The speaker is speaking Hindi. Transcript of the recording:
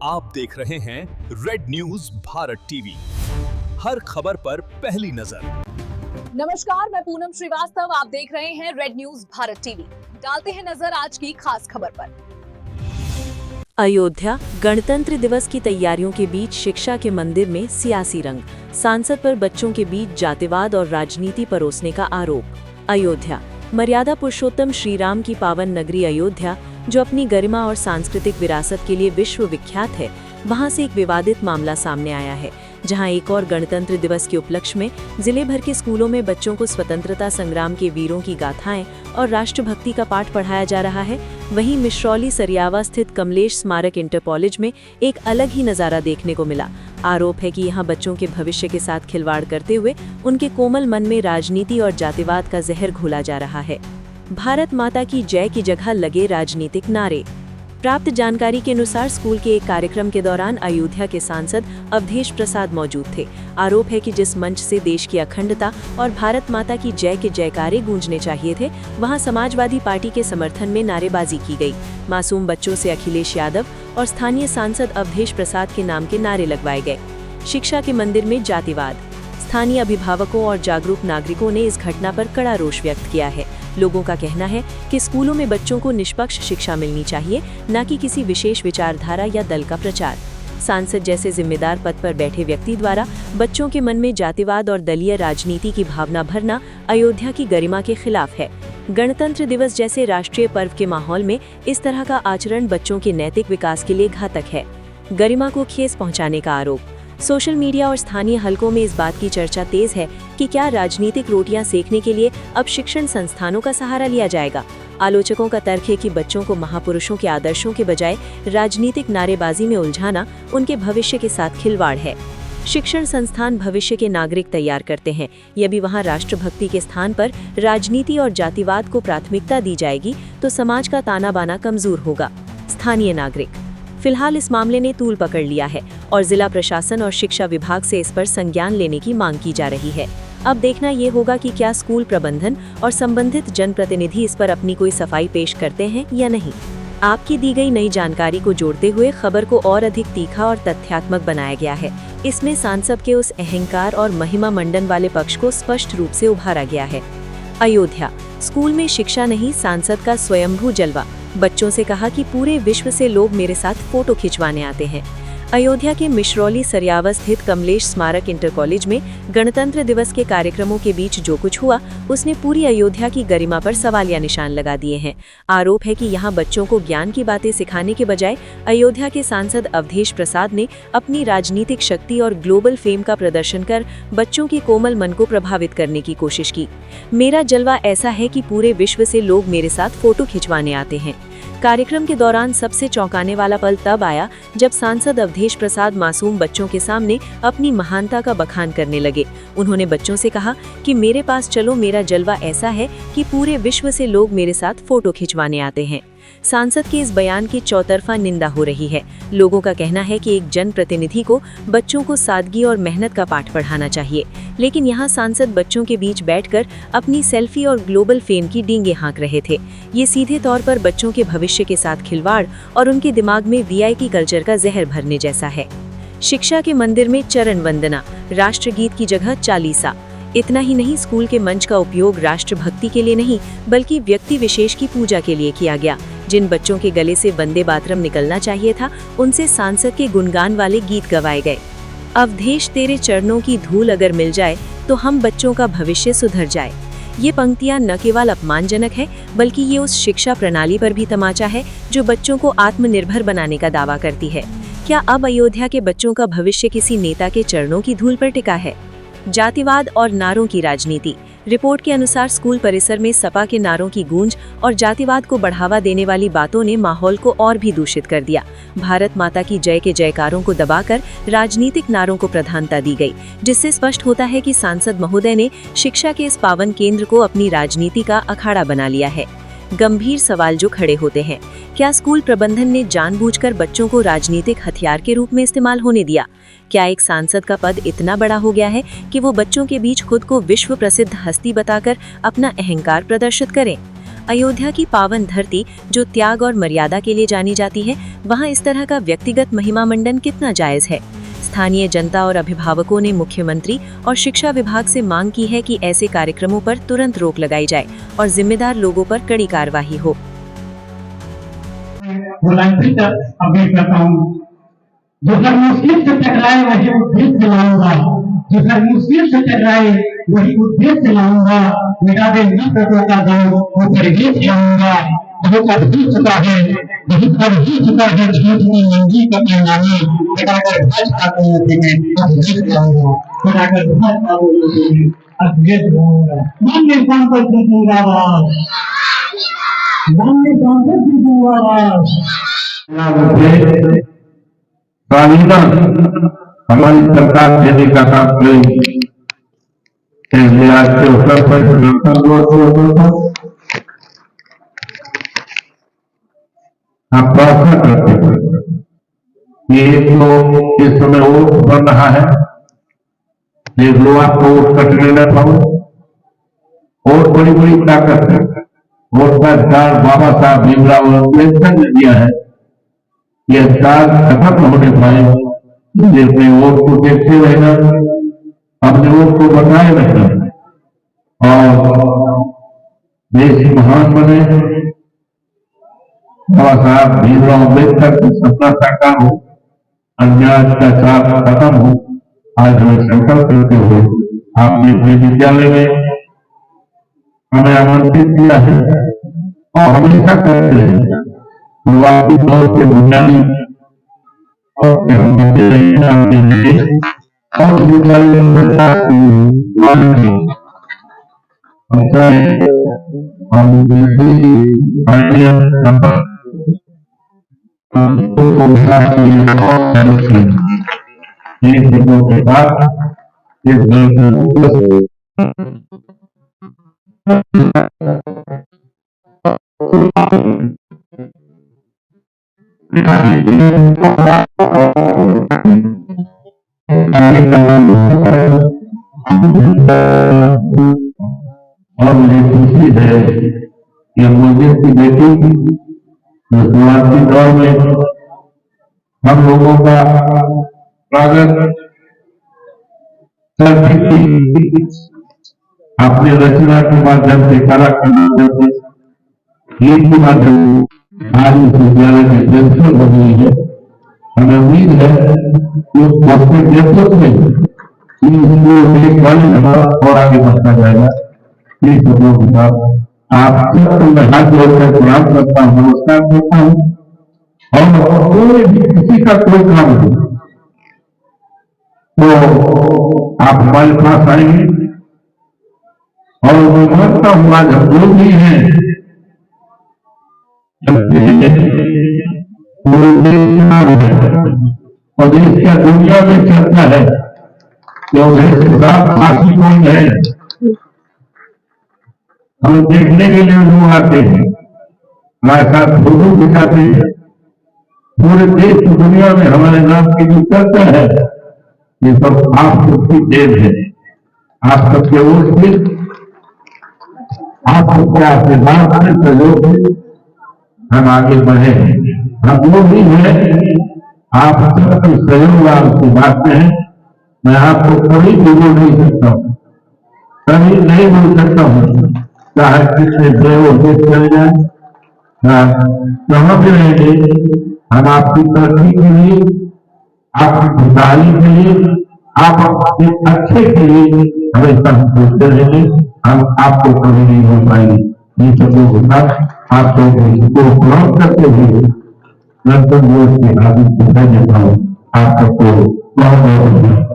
आप देख रहे हैं रेड न्यूज भारत टीवी, हर खबर पर पहली नजर। नमस्कार, मैं पूनम श्रीवास्तव, आप देख रहे हैं रेड न्यूज भारत टीवी। डालते हैं नजर आज की खास खबर पर। अयोध्या गणतंत्र दिवस की तैयारियों के बीच शिक्षा के मंदिर में सियासी रंग, सांसद पर बच्चों के बीच जातिवाद और राजनीति परोसने का आरोप। अयोध्या मर्यादा पुरुषोत्तम श्री राम की पावन नगरी अयोध्या, जो अपनी गरिमा और सांस्कृतिक विरासत के लिए विश्व विख्यात है, वहां से एक विवादित मामला सामने आया है, जहां एक और गणतंत्र दिवस के उपलक्ष्य में जिले भर के स्कूलों में बच्चों को स्वतंत्रता संग्राम के वीरों की गाथाएं और राष्ट्रभक्ति का पाठ पढ़ाया जा रहा है। वहीं मिश्रौली सरियावा स्थित कमलेश स्मारक इंटर कॉलेज में एक अलग ही नजारा देखने को मिला। आरोप है कि यहां बच्चों के भविष्य के साथ खिलवाड़ करते हुए उनके कोमल मन में राजनीति और जातिवाद का जहर घोला जा रहा है। भारत माता की जय की जगह लगे राजनीतिक नारे। प्राप्त जानकारी के अनुसार स्कूल के एक कार्यक्रम के दौरान अयोध्या के सांसद अवधेश प्रसाद मौजूद थे। आरोप है कि जिस मंच से देश की अखंडता और भारत माता की जय के जयकारे गूंजने चाहिए थे, वहां समाजवादी पार्टी के समर्थन में नारेबाजी की गई। मासूम बच्चों से अखिलेश यादव और स्थानीय सांसद अवधेश प्रसाद के नाम के नारे लगवाए गए। शिक्षा के मंदिर में जातिवाद। स्थानीय अभिभावकों और जागरूक नागरिकों ने इस घटना पर कड़ा रोष व्यक्त किया है। लोगों का कहना है कि स्कूलों में बच्चों को निष्पक्ष शिक्षा मिलनी चाहिए, न कि किसी विशेष विचारधारा या दल का प्रचार। सांसद जैसे जिम्मेदार पद पर बैठे व्यक्ति द्वारा बच्चों के मन में जातिवाद और दलीय राजनीति की भावना भरना अयोध्या की गरिमा के खिलाफ है। गणतंत्र दिवस जैसे राष्ट्रीय पर्व के माहौल में इस तरह का आचरण बच्चों के नैतिक विकास के लिए घातक है। गरिमा को ठेस पहुंचाने का आरोप। सोशल मीडिया और स्थानीय हलकों में इस बात की चर्चा तेज है कि क्या राजनीतिक रोटियां सेकने के लिए अब शिक्षण संस्थानों का सहारा लिया जाएगा। आलोचकों का तर्क है कि बच्चों को महापुरुषों के आदर्शों के बजाय राजनीतिक नारेबाजी में उलझाना उनके भविष्य के साथ खिलवाड़ है। शिक्षण संस्थान भविष्य के नागरिक तैयार करते हैं। यदि वहां राष्ट्रभक्ति के स्थान पर राजनीति और जातिवाद को प्राथमिकता दी जाएगी तो समाज का ताना बाना कमजोर होगा। स्थानीय नागरिक। फिलहाल इस मामले ने तूल पकड़ लिया है और जिला प्रशासन और शिक्षा विभाग से इस पर संज्ञान लेने की मांग की जा रही है। अब देखना ये होगा कि क्या स्कूल प्रबंधन और संबंधित जनप्रतिनिधि इस पर अपनी कोई सफाई पेश करते हैं या नहीं। आपकी दी गई नई जानकारी को जोड़ते हुए खबर को और अधिक तीखा और तथ्यात्मक बनाया गया है। इसमें सांसद के उस अहंकार और महिमा मंडन वाले पक्ष को स्पष्ट रूप से उभारा गया है। अयोध्या स्कूल में शिक्षा नहीं, सांसद का स्वयंभू जलवा। बच्चों से कहा कि पूरे विश्व से लोग मेरे साथ फोटो खिंचवाने आते हैं। अयोध्या के मिश्रौली सरियावा स्थित कमलेश स्मारक इंटर कॉलेज में गणतंत्र दिवस के कार्यक्रमों के बीच जो कुछ हुआ, उसने पूरी अयोध्या की गरिमा पर सवालिया निशान लगा दिए हैं। आरोप है कि यहाँ बच्चों को ज्ञान की बातें सिखाने के बजाय अयोध्या के सांसद अवधेश प्रसाद ने अपनी राजनीतिक शक्ति और ग्लोबल फेम का प्रदर्शन कर बच्चों के कोमल मन को प्रभावित करने की कोशिश की। मेरा जलवा ऐसा है कि पूरे विश्व से लोग मेरे साथ फोटो खिंचवाने आते हैं। कार्यक्रम के दौरान सबसे चौंकाने वाला पल तब आया जब सांसद अवधेश प्रसाद मासूम बच्चों के सामने अपनी महानता का बखान करने लगे। उन्होंने बच्चों से कहा कि मेरे पास चलो, मेरा जलवा ऐसा है कि पूरे विश्व से लोग मेरे साथ फोटो खिंचवाने आते हैं। सांसद के इस बयान की चौतरफा निंदा हो रही है। लोगों का कहना है कि एक जनप्रतिनिधि को बच्चों को सादगी और मेहनत का पाठ पढ़ाना चाहिए, लेकिन यहाँ सांसद बच्चों के बीच बैठकर अपनी सेल्फी और ग्लोबल फेम की डींगे हाँक रहे थे। ये सीधे तौर पर बच्चों के भविष्य के साथ खिलवाड़ और उनके दिमाग में वीआईपी कल्चर का जहर भरने जैसा है। शिक्षा के मंदिर में चरण वंदना, राष्ट्रगीत की जगह चालीसा। इतना ही नहीं, स्कूल के मंच का उपयोग राष्ट्रभक्ति के लिए नहीं बल्कि व्यक्ति विशेष की पूजा के लिए किया गया। जिन बच्चों के गले से वंदे मातरम निकलना चाहिए था, उनसे सांसद के गुणगान वाले गीत गवाए गए। अवधेश तेरे चरणों की धूल अगर मिल जाए तो हम बच्चों का भविष्य सुधर जाए। ये पंक्तियां न केवल अपमानजनक है बल्कि ये उस शिक्षा प्रणाली पर भी तमाचा है जो बच्चों को आत्मनिर्भर बनाने का दावा करती है। क्या अब अयोध्या के बच्चों का भविष्य किसी नेता के चरणों की धूल पर टिका है? जातिवाद और नारों की राजनीति। रिपोर्ट के अनुसार स्कूल परिसर में सपा के नारों की गूंज और जातिवाद को बढ़ावा देने वाली बातों ने माहौल को और भी दूषित कर दिया। भारत माता की जय के जयकारों को दबाकर राजनीतिक नारों को प्रधानता दी गई, जिससे स्पष्ट होता है कि सांसद महोदय ने शिक्षा के इस पावन केंद्र को अपनी राजनीति का अखाड़ा बना लिया है। गंभीर सवाल जो खड़े होते हैं, क्या स्कूल प्रबंधन ने जानबूझकर बच्चों को राजनीतिक हथियार के रूप में इस्तेमाल होने दिया? क्या एक सांसद का पद इतना बड़ा हो गया है कि वो बच्चों के बीच खुद को विश्व प्रसिद्ध हस्ती बताकर अपना अहंकार प्रदर्शित करें? अयोध्या की पावन धरती जो त्याग और मर्यादा के लिए जानी जाती है, वहां इस तरह का व्यक्तिगत महिमा मंडन कितना जायज है। स्थानीय जनता और अभिभावकों ने मुख्यमंत्री और शिक्षा विभाग से मांग की है कि ऐसे कार्यक्रमों पर तुरंत रोक लगाई जाए और जिम्मेदार लोगों पर कड़ी कार्रवाई हो। जो हर मुश्किल से टकराए वही उद्देश्य लाऊंगा, जो हर मुश्किल से टकराए वही उद्देश्य लाऊंगा, मिटा दे नफरतों का दाग वो परिवेश लाऊंगा। बहुत कर ही चुका है, बहुत कर ही चुका है झूठ में मंगी का पैमाना, मिटाकर भाजपा को अद्भुत लाऊंगा, मिटाकर भाजपा को अद्भुत लाऊंगा। माननीय सांसद जी जिंदाबाद, माननीय सांसद जी जिंदाबाद। हमारी सरकार देने का काम करेगी। आज के अवसर पर आप प्रार्थना करते हैं कि एक तो इस समय वोट बन रहा है, एक लोग आपको वोट कटने न पाओ। और बड़ी बड़ी ताकत है, वोट का अधिकार बाबा साहब भीमराव अम्बेडकर ने दिया है। ये अधिकार खत्म होने पाए, अपने वोट को देखते रहना, अपने वोट को बताए रहना और देश महान बने। बाबा साहब भीमराव अम्बेडकर की सपना साकार हो, अन्याय अत्याचार खत्म हो। आज हमें संकल्प करते हुए आपने अपने विद्यालय में हमें आमंत्रित किया है और हमेशा करते हैं। शुरुआती दौर के बुनियादी और विद्यालय के बाद इस और मुझे खुशी है कि मुझे की बेटी शुरुआती दौर में हम लोगों का स्वागत अपने रचना के माध्यम से, कला के माध्यम से, गीत के माध्यम से आज इस विद्यालय में प्रिंसिपल बनी है। हमें उम्मीद है कि उस नेतृत्व में एक वाले हमारा और आगे बढ़ता जाएगा। इस शब्दों के साथ आप सबको मैं हाथ जोड़कर प्रणाम करता हूँ, नमस्कार करता हूँ। और कोई भी किसी का कोई काम हो तो आप हमारे पास आएंगे और मैं मानता हूँ आज हम जो भी हैं और देश क्या दुनिया में चलता है फांसी कौन है, हम देखने के लिए लोग आते हैं, हमारे साथ फोटो दिखाते हैं। पूरे देश की दुनिया में हमारे नाम की जो चर्चा है ये सब आप सबकी देन है। आप सबके वोट से, आप सबके आशीर्वाद से, सहयोग से हम आगे बढ़े। हम वो भी है, आप सबके सहयोग आपकी बात में है। मैं आपको कभी भी बोल नहीं सकता हूँ, कभी नहीं बोल सकता हूँ, चाहे कितने देश चले जाए, कहाँ भी रहेंगे। हम आपकी तरक्की के लिए, आपकी खुशहाली के लिए, आपके अच्छे के लिए हमेशा हम सोचते रहेंगे। हम आपको कभी नहीं हो पाएंगे। ये शब्दों के साथ आप सबको प्रणाम करते हुए गणतंत्र दिवस की हार्दिक बधाई देता हूँ। आप सबको बहुत बहुत धन्यवाद।